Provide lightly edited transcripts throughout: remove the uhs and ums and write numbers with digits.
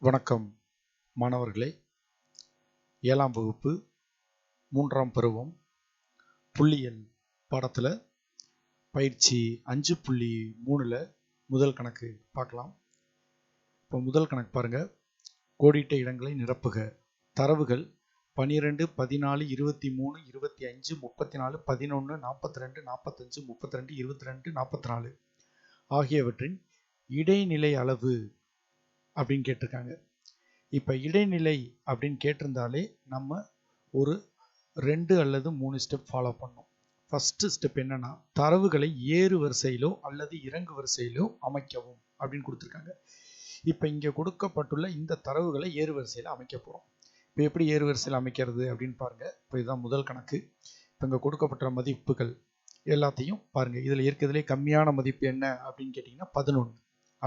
வணக்கம் மாணவர்களே. 7ஆம் வகுப்பு 3ஆம் பருவம் புள்ளியியல் பாடத்தில் பயிற்சி 5.3ல் முதல் கணக்கு பார்க்கலாம். இப்போ முதல் கணக்கு பாருங்க. கோடிட்ட இடங்களை நிரப்புக. தரவுகள் 12, 14, 23, 25, 34, 11, 42, 45, 32, 22, 44 ஆகியவற்றின் இடைநிலை அளவு அப்படின்னு கேட்டிருக்காங்க. இப்போ இடைநிலை அப்படின்னு கேட்டிருந்தாலே நம்ம ஒரு 2 அல்லது 3 ஸ்டெப் ஃபாலோ பண்ணணும். ஃபர்ஸ்ட் ஸ்டெப் என்னன்னா, தரவுகளை ஏறு வரிசையிலோ அல்லது இறங்கு வரிசையிலோ அமைக்கவும் அப்படின்னு கொடுத்துருக்காங்க. இப்போ இங்கே கொடுக்கப்பட்டுள்ள இந்த தரவுகளை ஏறு வரிசையில் அமைக்க போகிறோம். இப்போ எப்படி ஏறு வரிசையில் அமைக்கிறது அப்படின்னு பாருங்க. இப்போ இதுதான் முதல் கணக்கு. இப்போ இங்கே கொடுக்கப்பட்ட மதிப்புகள் எல்லாத்தையும் பாருங்க. இதில் இருக்கிறதுலே கம்மியான மதிப்பு என்ன அப்படின்னு கேட்டிங்கன்னா 11.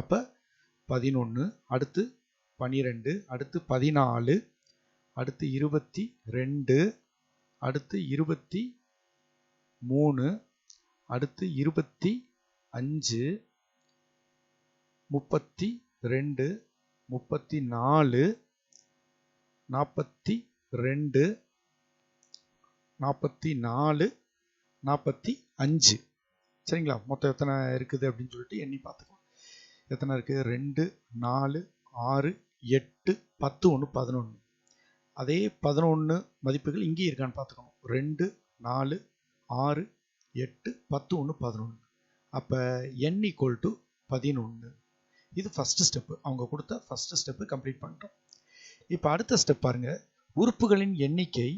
அப்போ 11, அடுத்து 12, அடுத்து 14, அடுத்து 22, அடுத்து 23, அடுத்து 25, 32, 34, 42, 44, 45. சரிங்களா? மொத்தம் எத்தனை இருக்குது அப்படின்னு சொல்லிட்டு எண்ணி பார்த்துக்கலாம். எத்தனை இருக்குது? 2, 4, 6, 8, 10, 1, 11. அதே 11 மதிப்புகள் இங்கே இருக்கான்னு பார்த்துக்கணும். 2, 4, 6, 8, 10, 1, 11. அப்போ n = 11. இது ஃபர்ஸ்ட் ஸ்டெப்பு. அவங்க கொடுத்த ஃபர்ஸ்ட் ஸ்டெப்பு கம்ப்ளீட் பண்ணிட்டோம். இப்போ அடுத்த ஸ்டெப் பாருங்க. உறுப்புகளின் எண்ணிக்கை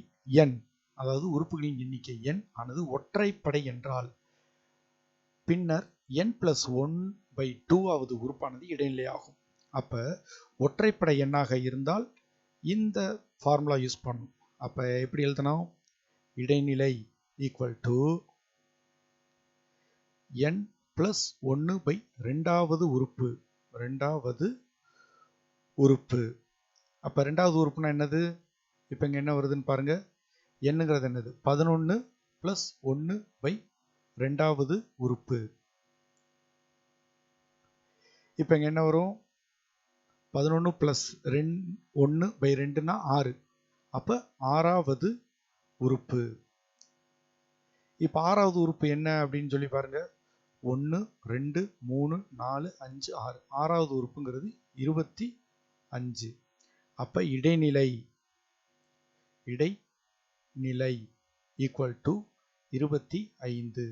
n, அதாவது உறுப்புகளின் எண்ணிக்கை n ஆனது ஒற்றைப்படை என்றால் பின்னர் n+1/2வது உறுப்பானது இடைநிலை ஆகும். அப்போ ஒற்றைப்படை எண்ணாக இருந்தால் இந்த ஃபார்முலா யூஸ் பண்ணணும். அப்போ எப்படி எழுதணும்? இடைநிலை = n+1/2வது உறுப்பு. அப்போ ரெண்டாவது உறுப்புனா என்னது? இப்போ இங்கே என்ன வருதுன்னு பாருங்க. என்னங்கிறது என்னது? 11 + 1/2வது உறுப்பு. இப்போ இங்கே என்ன வரும்? 11 + 1/2னா 6. அப்போ 6வது உறுப்பு. இப்போ 6வது உறுப்பு என்ன அப்படின்னு சொல்லி பாருங்க. 1, 2, 3, 4, 5, 6. 6வது உறுப்புங்கிறது 25. அப்போ இடைநிலை = 25.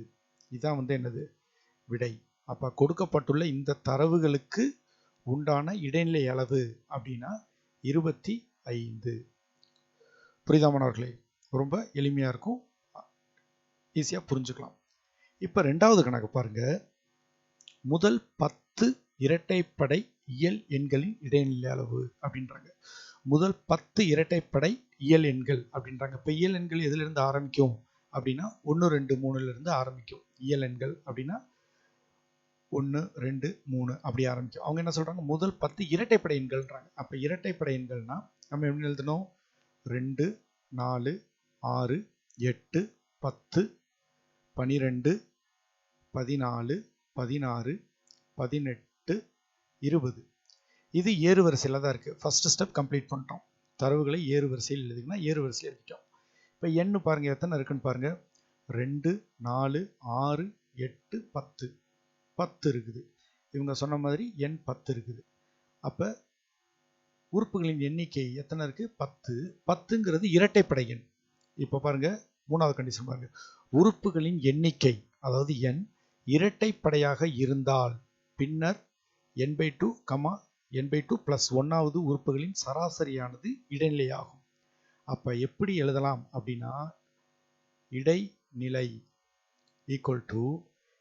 இதுதான் என்னது? விடை. அப்போ கொடுக்கப்பட்டுள்ள இந்த தரவுகளுக்கு உண்டான இடைநிலை அளவு அப்படின்னா 25. புரியுதா மாணவர்களே? ரொம்ப எளிமையாக இருக்கும், ஈஸியாக புரிஞ்சுக்கலாம். இப்போ ரெண்டாவது கணக்கு பாருங்க. முதல் 10 இரட்டைப்படை இயல் எண்களின் இடைநிலை அளவு அப்படின்றாங்க. முதல் 10 இரட்டைப்படை இயல் எண்கள் அப்படின்றாங்க. இப்போ இயல் எண்கள் எதிலிருந்து ஆரம்பிக்கும் அப்படின்னா 1, 2, 3லிருந்து ஆரம்பிக்கும். இயல் எண்கள் அப்படின்னா 1, 2, 3 அப்படி ஆரம்பிக்கும். அவங்க என்ன சொல்றாங்க? முதல் 10 இரட்டைப்படை எண்கள்ன்றாங்க. அப்போ இரட்டைப்படை எண்கள்னா நம்ம எப்படி எழுதணும்? 2, 4, 6, 8, 10, 12, 14, 16, 18, 20. இது ஏறு வரிசையில் தான் இருக்குது. ஃபர்ஸ்ட் ஸ்டெப் கம்ப்ளீட் பண்ணிட்டோம். தரவுகளை ஏறு வரிசையில் எழுதிங்கன்னா ஏறு வரிசையில் எழுதிட்டோம். இப்போ எண்ணு பாருங்கள், எத்தனை இருக்குன்னு பாருங்கள். 2, 4, 6, 8, 10. 10 இருக்குது. இவங்க சொன்ன மாதிரி n 10 இருக்குது. அப்போ உறுப்புகளின் எண்ணிக்கை எத்தனை இருக்குது? 10. 10ங்கிறது இரட்டைப்படை எண். இப்போ பாருங்க, மூணாவது கண்டிஷன் பாருங்க. உறுப்புகளின் எண்ணிக்கை அதாவது n இரட்டைப்படையாக இருந்தால் பின்னர் n/2, n/2 + 1வது உறுப்புகளின் சராசரியானது இடைநிலையாகும். அப்போ எப்படி எழுதலாம் அப்படின்னா, இடைநிலை =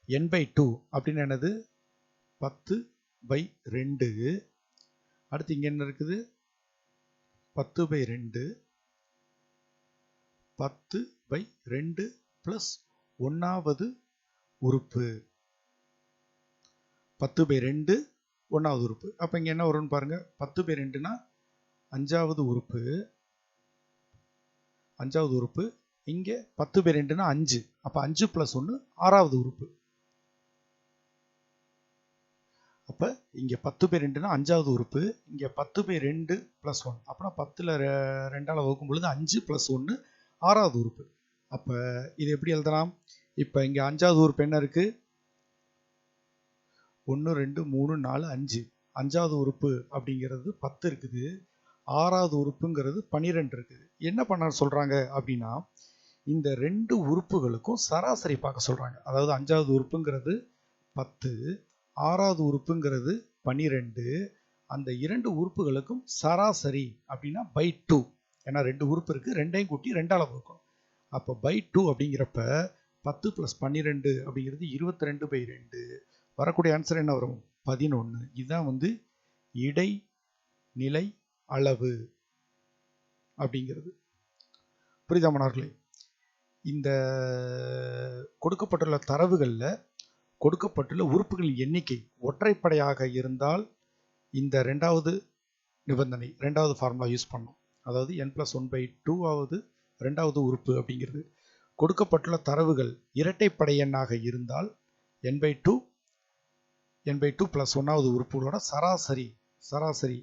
n/2 அப்படின்னு என்னது? 10/2. அடுத்து இங்கே என்ன இருக்குது? 10/2. 10/2 + 1வது உறுப்பு. 10/2 1வது உறுப்பு. அப்போ இங்கே என்ன வரும்னு பாருங்க. 10/2னா 5வது உறுப்பு. 5வது உறுப்பு. இங்கே 10/2னா 5. அப்போ 5 + 1 6வது உறுப்பு. அப்போ இங்கே 10 பை 2னா 5வது உறுப்பு, இங்கே 10 பை 2 + 1 அப்படின்னா 10ல் 2ஆல் வகுக்கும் பொழுது 5 + 1 6வது உறுப்பு. அப்போ இது எப்படி எழுதலாம்? இப்போ இங்கே 5வது உறுப்பு என்ன இருக்குது? 1 2 3 4 5. 5வது உறுப்பு அப்படிங்கிறது 10 இருக்குது, 6வது உறுப்புங்கிறது 12 இருக்குது. என்ன பண்ண சொல்கிறாங்க அப்படின்னா, இந்த 2 உறுப்புகளுக்கும் சராசரி பார்க்க சொல்கிறாங்க. அதாவது 5வது உறுப்புங்கிறது 10, 6வது உறுப்புங்கிறது 12. அந்த 2 உறுப்புகளுக்கும் சராசரி அப்படின்னா பை 2. ஏன்னா 2 உறுப்பு இருக்குது, 2ஐயும் கூட்டி 2ஆல் வகுக்கணும். அப்போ பை 2 அப்படிங்கிறப்ப 10 + 12 அப்படிங்கிறது 22/2. வரக்கூடிய ஆன்சர் என்ன வரும்? 11. இதுதான் வந்து இடைநிலை அளவு அப்படிங்கிறது. புரியுதா மாணவர்களே? இந்த கொடுக்கப்பட்டுள்ள தரவுகளில் கொடுக்கப்பட்டுள்ள உறுப்புகளின் எண்ணிக்கை ஒற்றைப்படையாக இருந்தால் இந்த ரெண்டாவது நிபந்தனை, ரெண்டாவது ஃபார்முலா யூஸ் பண்ணோம். அதாவது n+1/2வது ரெண்டாவது உறுப்பு அப்படிங்கிறது. கொடுக்கப்பட்டுள்ள தரவுகள் இரட்டைப்படை எண்ணாக இருந்தால் n/2 + 1வது உறுப்புகளோட சராசரி.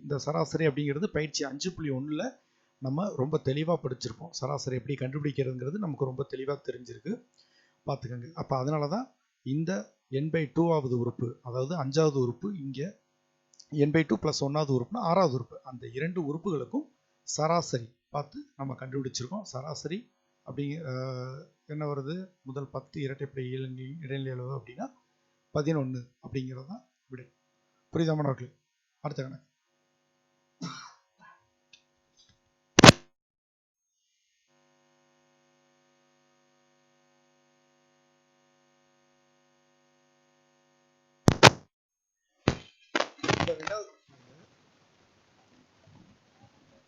இந்த சராசரி அப்படிங்கிறது பயிற்சி 5.1ல் நம்ம ரொம்ப தெளிவாக படிச்சிருப்போம். சராசரி எப்படி கண்டுபிடிக்கிறதுங்கிறது நமக்கு ரொம்ப தெளிவாக தெரிஞ்சிருக்கு, பார்த்துக்கோங்க. அப்போ அதனால தான் இந்த n/2வது உறுப்பு, அதாவது 5வது உறுப்பு, இங்கே n/2 + 1வது உறுப்புனா 6வது உறுப்பு, அந்த 2 உறுப்புகளுக்கும் சராசரி பார்த்து நம்ம கண்டுபிடிச்சிருக்கோம். சராசரி அப்படி என்ன வருது? முதல் 10 இரட்டைப்படை இடைநிலை அளவு அப்படின்னா 11 அப்படிங்கிறது தான் விடை. புரியுதா மாணவர்களே? அடுத்த கணக்கு.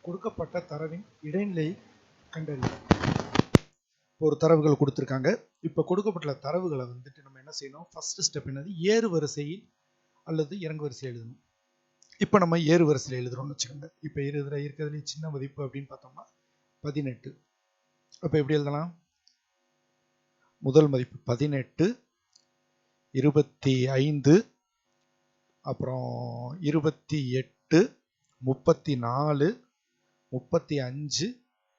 கொடுக்கப்பட்ட தரவின் இடைநிலை கண்டறிய ஒரு தரவுகள் கொடுத்துருக்காங்க. இப்போ கொடுக்கப்பட்ட தரவுகளை வந்துட்டு நம்ம என்ன செய்யணும்? ஃபர்ஸ்ட் ஸ்டெப் என்னது? ஏறு வரிசையில் அல்லது இறங்கு வரிசையில் எழுதணும். இப்போ நம்ம ஏறு வரிசையில் எழுதுறோம்னு வச்சுக்கோங்க. இப்போ இருக்கிறதுலே சின்ன மதிப்பு அப்படின்னு பார்த்தோம்னா 18. அப்போ எப்படி எழுதலாம்? முதல் மதிப்பு 18, 25, அப்புறம் 28, 34, 35,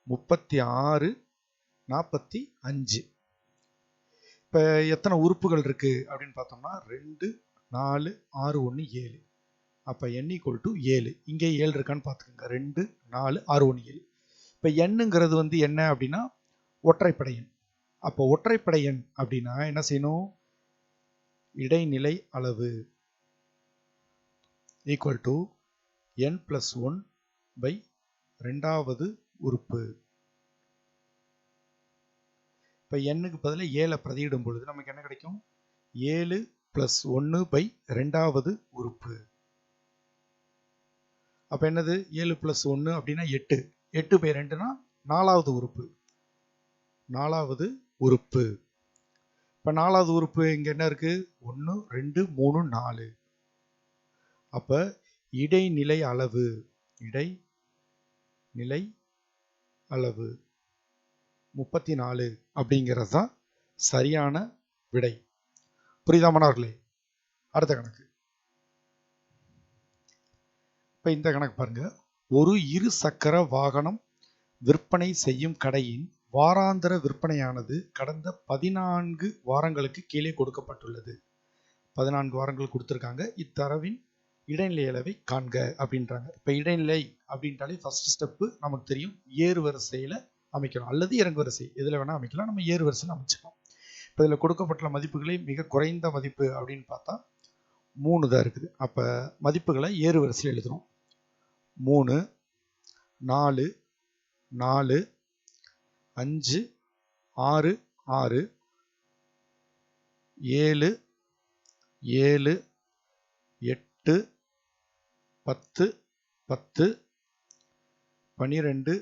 36, 45. இப்போ எத்தனை உறுப்புகள் இருக்கு அப்படின்னு பார்த்தோம்னா 2, 4, 6, 1, 7. அப்போ n = 7. இங்கே 7 இருக்கான்னு பார்த்துக்கோங்க. 2, 4, 6, 1, 7. இப்போ எண்ணுங்கிறது வந்து என்ன அப்படின்னா ஒற்றைப்படை எண். அப்போ ஒற்றைப்படை எண் அப்படின்னா என்ன செய்யணும்? இடைநிலை அளவு = n+1/2வது உறுப்பு. இப்போ எண்ணுக்கு பதிலாக 7 பிரதியிடும் பொழுது நமக்கு என்ன கிடைக்கும்? 7 + 1/2வது உறுப்பு. அப்போ என்னது? 7 + 1 அப்படின்னா 8. 8/2னா 4வது உறுப்பு. 4வது உறுப்பு. இப்போ 4வது உறுப்பு இங்கே என்ன இருக்கு? 1 2 3 4. அப்போ இடைநிலை அளவு 34 அப்படிங்கிறது தான் சரியான விடை. புரியுதா மாணவர்களே? அடுத்த கணக்கு. இப்போ இந்த கணக்கு பாருங்க. ஒரு இரு சக்கர வாகனம் விற்பனை செய்யும் கடையின் வாராந்திர விற்பனையானது கடந்த 14 வாரங்களுக்கு கீழே கொடுக்கப்பட்டுள்ளது. 14 வாரங்கள் கொடுத்துருக்காங்க. இத்தரவின் இடைநிலை அளவை காண்க அப்படின்றாங்க. இப்போ இடைநிலை அப்படின்ட்டாலே ஃபர்ஸ்ட் ஸ்டெப்பு நமக்கு தெரியும், ஏறு வரிசையில் அமைக்கணும் அல்லது இறங்கு வரிசை, எதில் வேணால் அமைக்கலாம். நம்ம ஏறு வரிசையில் அமைச்சிக்கலாம். இப்போ இதில் கொடுக்கப்பட்டுள்ள மதிப்புகளை மிக குறைந்த மதிப்பு அப்படின்னு பார்த்தா 3 தான் இருக்குது. அப்போ மதிப்புகளை ஏறு வரிசையில் எழுதுறோம். 3, 4, 4, 5, 6, 6, 7, 7, 8, 10, 10, 12,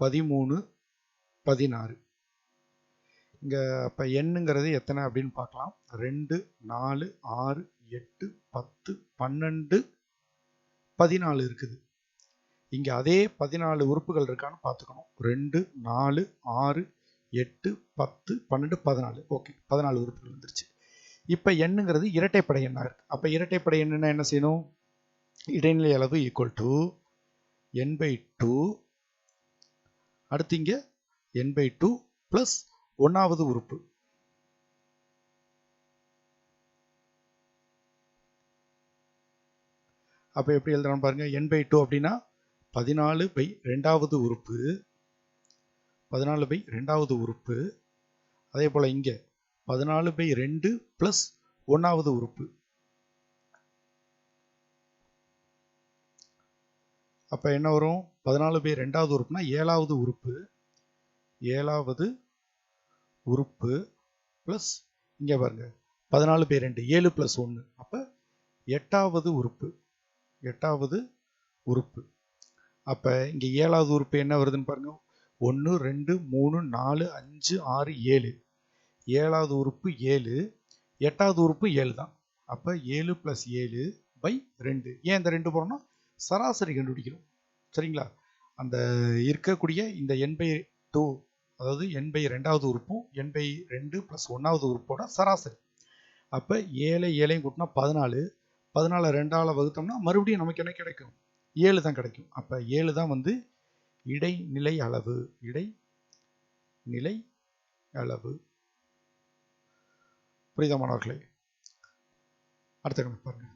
13, 16. இங்கே இப்போ எண்ணுங்கிறது எத்தனை அப்படின்னு பார்க்கலாம். 2, 4, 6, 8, 10, 12, 14 இருக்குது. இங்கே அதே 14 உறுப்புகள் இருக்கான்னு பார்த்துக்கணும். 2, 4, 6, 8, 10, 12, 14. ஓகே, 14 உறுப்புகள் வந்துருச்சு. இப்போ எண்ணுங்கிறது இரட்டைப்படை எண்ணாக இருக்கு. அப்போ இரட்டைப்படை எண்ணுன்னா என்ன செய்யணும்? இடைநிலை அளவு ஈக்குவல் டு n/2, அடுத்து இங்கே n/2 ப்ளஸ் 1வது உறுப்பு. அப்போ எப்படி எழுதுறான்னு பாருங்க. n/2 அப்படின்னா 14/2வது உறுப்பு, 14/2வது உறுப்பு. அதே போல இங்கே 14/2 ப்ளஸ் 1வது உறுப்பு. அப்போ என்ன வரும்? 14/2வது உறுப்புனா 7வது உறுப்பு, 7வது உறுப்பு ப்ளஸ் இங்கே பாருங்க 14/2 7 + 1, அப்போ 8வது உறுப்பு, 8வது உறுப்பு. அப்போ இங்கே 7வது உறுப்பு என்ன வருதுன்னு பாருங்க. 1 2 3 4 5 6 7, 7வது உறுப்பு 7, 8வது உறுப்பு 7 தான். அப்போ 7 + 7/2. ஏன் இந்த 2 போறோம்னா சராசரி கண்டுபிடிக்கணும். சரிங்களா? அந்த இருக்கக்கூடிய இந்த n/2, அதாவது n/2வது உறுப்பும் n/2 + 1வது உறுப்போட சராசரி. அப்போ 7 7 கூட்டினா 14, 14 2ஆல் வகுத்தோம்னா மறுபடியும் நமக்கு என்ன கிடைக்கும்? 7 தான் கிடைக்கும். அப்போ 7 தான் வந்து இடைநிலை அளவு. இடைநிலை அளவு. புரியுதா மாணவர்களே? அடுத்த கணக்கு பாருங்க.